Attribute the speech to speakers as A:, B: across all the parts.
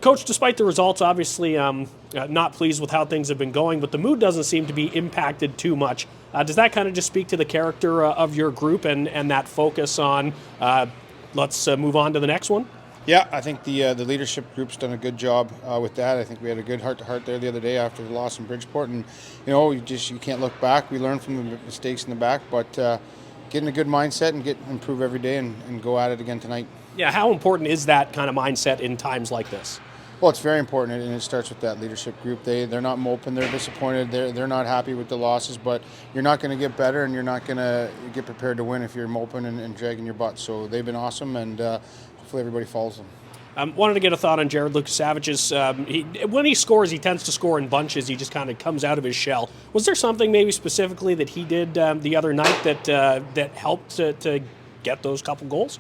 A: Coach, despite the results, obviously not pleased with how things have been going, but the mood doesn't seem to be impacted too much. Does that kind of just speak to the character of your group and that focus on let's move on to the next one?
B: Yeah, I think the leadership group's done a good job with that. I think we had a good heart-to-heart there the other day after the loss in Bridgeport, and you can't look back. We learn from the mistakes in the back, but get in a good mindset and improve every day and go at it again tonight.
A: Yeah, how important is that kind of mindset in times like this?
B: Well, it's very important, and it starts with that leadership group. They're not moping, they're disappointed, they're not happy with the losses, but you're not going to get better, and you're not going to get prepared to win if you're moping and dragging your butt. So they've been awesome, and hopefully everybody follows them.
A: Wanted to get a thought on Jared Lucas-Savage's. When he scores, he tends to score in bunches. He just kind of comes out of his shell. Was there something maybe specifically that he did the other night that helped to get those couple goals?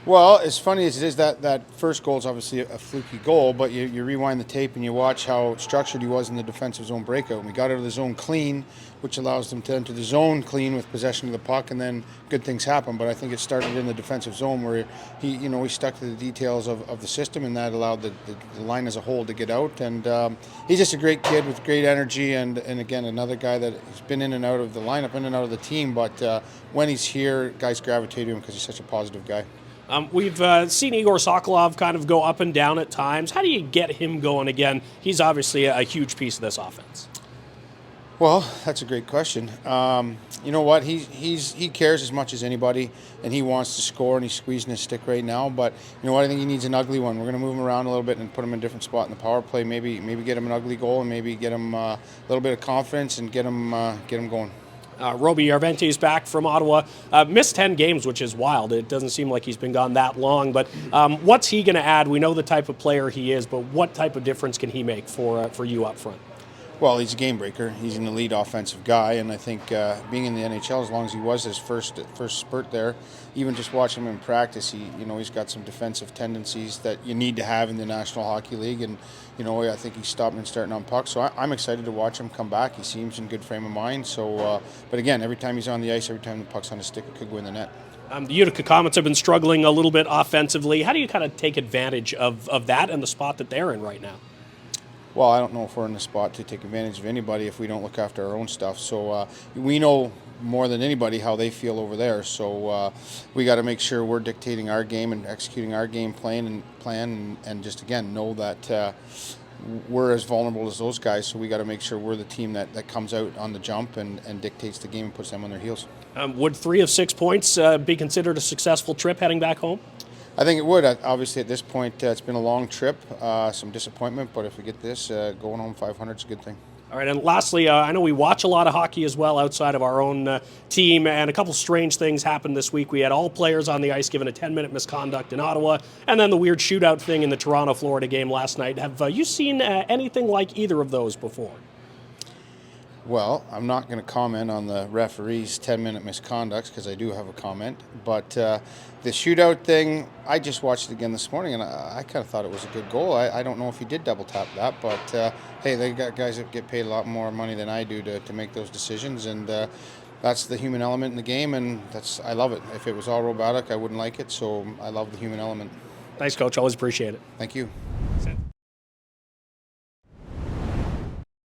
B: Well, as funny as it is, that first goal is obviously a fluky goal, but you rewind the tape and you watch how structured he was in the defensive zone breakout. And we got out of the zone clean, which allows them to enter the zone clean with possession of the puck, and then good things happen. But I think it started in the defensive zone where he stuck to the details of the system, and that allowed the line as a whole to get out. And he's just a great kid with great energy, and again, another guy that has been in and out of the lineup, in and out of the team. But when he's here, guys gravitate to him because he's such a positive guy.
A: We've seen Igor Sokolov kind of go up and down at times. How do you get him going again? He's obviously a huge piece of this offense.
B: Well, that's a great question. You know what? He cares as much as anybody, and he wants to score, and he's squeezing his stick right now. But you know what? I think he needs an ugly one. We're going to move him around a little bit and put him in a different spot in the power play. Maybe get him an ugly goal, and maybe get him a little bit of confidence and get him going.
A: Roby Järventie is back from Ottawa. Missed 10 games, which is wild. It doesn't seem like he's been gone that long. But what's he going to add? We know the type of player he is, but what type of difference can he make for you up front?
B: Well, he's a game breaker. He's an elite offensive guy, and I think being in the NHL as long as he was his first spurt there, even just watching him in practice, he's got some defensive tendencies that you need to have in the National Hockey League, and I think he's stopping and starting on pucks. So I'm excited to watch him come back. He seems in good frame of mind. So, but again, every time he's on the ice, every time the puck's on his stick, it could go in the net.
A: The Utica Comets have been struggling a little bit offensively. How do you kind of take advantage of that and the spot that they're in right now?
B: Well, I don't know if we're in the spot to take advantage of anybody if we don't look after our own stuff. So we know more than anybody how they feel over there. So we got to make sure we're dictating our game and executing our game plan and just, again, know that we're as vulnerable as those guys. So we got to make sure we're the team that comes out on the jump and dictates the game and puts them on their heels.
A: Would 3 of 6 points be considered a successful trip heading back home?
B: I think it would. Obviously, at this point, it's been a long trip, some disappointment, but if we get this, going home 500 is a good thing.
A: All right, and lastly, I know we watch a lot of hockey as well outside of our own team, and a couple strange things happened this week. We had all players on the ice given a 10-minute misconduct in Ottawa, and then the weird shootout thing in the Toronto-Florida game last night. Have you seen anything like either of those before?
B: Well, I'm not going to comment on the referee's 10-minute misconducts because I do have a comment. But the shootout thing, I just watched it again this morning, and I kind of thought it was a good goal. I don't know if he did double tap that, but hey, they got guys that get paid a lot more money than I do to make those decisions, and that's the human element in the game, and I love it. If it was all robotic, I wouldn't like it, so I love the human element.
A: Thanks, Coach. Always appreciate it.
B: Thank you.